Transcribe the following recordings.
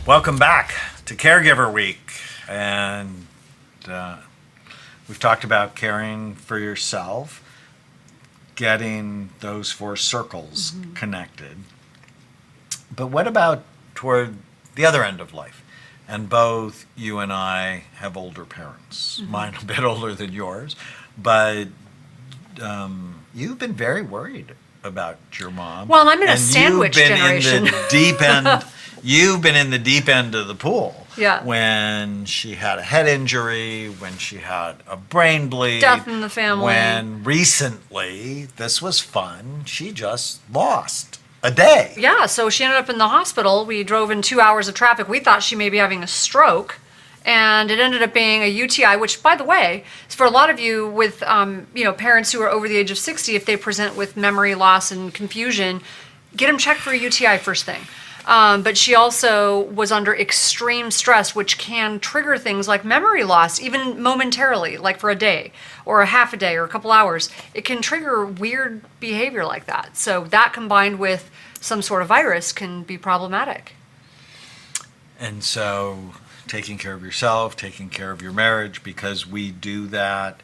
Welcome back to Caregiver Week. And we've talked about caring for yourself, getting those 4 circles connected. But what about toward the other end of life? And both you and I have older parents. Mine a bit older than yours. But you've been very worried about your mom. Well, I'm in a sandwich generation. You've been in the deep end of the pool. Yeah. When she had a head injury, when she had a brain bleed. Death in the family. When recently, this was fun, she just lost a day. Yeah, so she ended up in the hospital. We drove in 2 hours of traffic. We thought she may be having a stroke. And it ended up being a UTI, which, by the way, is for a lot of you with, parents who are over the age of 60, if they present with memory loss and confusion, get them checked for a UTI first thing. But she also was under extreme stress, which can trigger things like memory loss, even momentarily, like for a day or a half a day or a couple hours. It can trigger weird behavior like that. So that combined with some sort of virus can be problematic. And so taking care of yourself, taking care of your marriage, because we do that,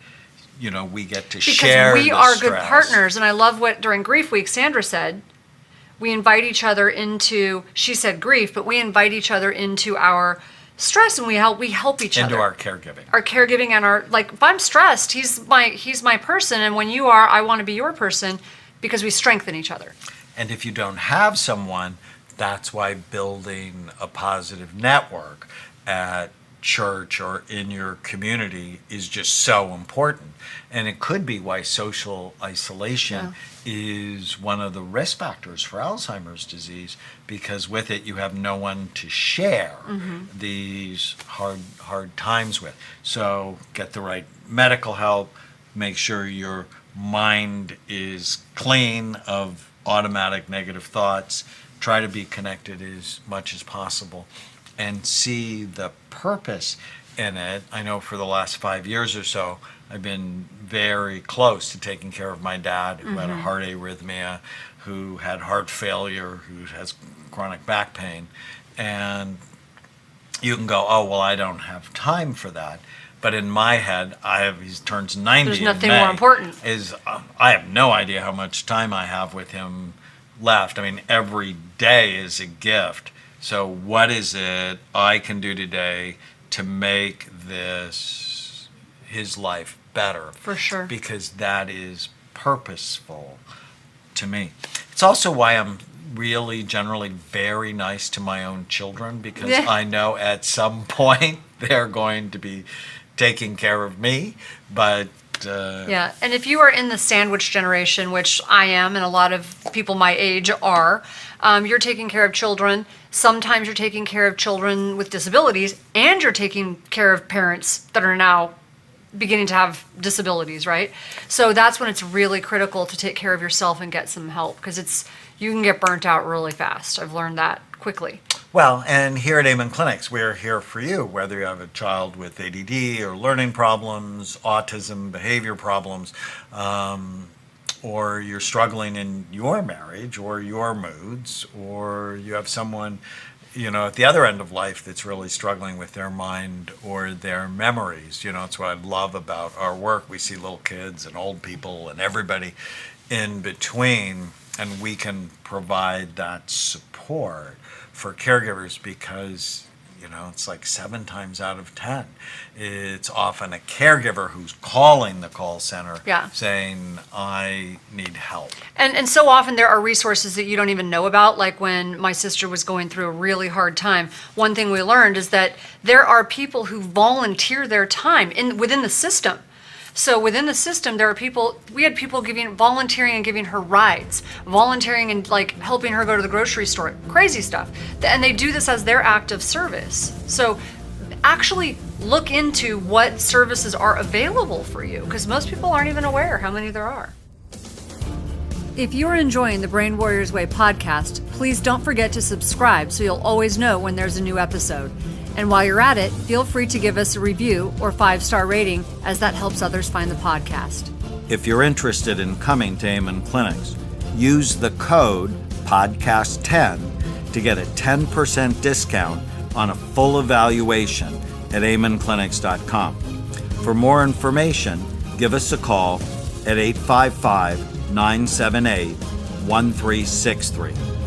we get to share the stress. Because we are good partners. And I love what during Grief Week, Sandra said, we invite each other into, she said grief, but we invite each other into our stress, and we help each other. Into our caregiving. Our caregiving and if I'm stressed, he's my person, and when you are, I want to be your person, because we strengthen each other. And if you don't have someone, that's why building a positive network at church or in your community is just so important. And it could be why social isolation is one of the risk factors for Alzheimer's disease, because with it you have no one to share these hard times with. So get the right medical help, make sure your mind is clean of automatic negative thoughts, try to be connected as much as possible, and see the purpose in it. I know for the last 5 years or so, I've been very close to taking care of my dad, who had a heart arrhythmia, who had heart failure, who has chronic back pain. And you can go, oh, well, I don't have time for that. But in my head, he turns 90 There's in nothing May, more important. I have no idea how much time I have with him left. I mean, every day is a gift. So what is it I can do today to make his life better? For sure. Because that is purposeful to me. It's also why I'm really generally very nice to my own children, because I know at some point they're going to be taking care of me. But and if you are in the sandwich generation, which I am, and a lot of people my age are, you're taking care of children. Sometimes you're taking care of children with disabilities, and you're taking care of parents that are now beginning to have disabilities, right? So that's when it's really critical to take care of yourself and get some help, because you can get burnt out really fast. I've learned that quickly. Well, and here at Amen Clinics, we're here for you, whether you have a child with ADD or learning problems, autism, behavior problems, or you're struggling in your marriage or your moods, or you have someone, at the other end of life that's really struggling with their mind or their memories. It's what I love about our work. We see little kids and old people and everybody in between, and we can provide that support for caregivers, because it's like 7 times out of 10 it's often a caregiver who's calling the call center saying, I need help. And so often there are resources that you don't even know about. Like when my sister was going through a really hard time, one thing we learned is that there are people who volunteer their time within the system. So within the system, we had people volunteering and giving her rides, volunteering and helping her go to the grocery store, crazy stuff. And they do this as their act of service. So actually look into what services are available for you, because most people aren't even aware how many there are. If you're enjoying the Brain Warriors Way podcast, please don't forget to subscribe so you'll always know when there's a new episode. And while you're at it, feel free to give us a review or 5-star rating, as that helps others find the podcast. If you're interested in coming to Amen Clinics, use the code PODCAST10 to get a 10% discount on a full evaluation at amenclinics.com. For more information, give us a call at 855-978-1363.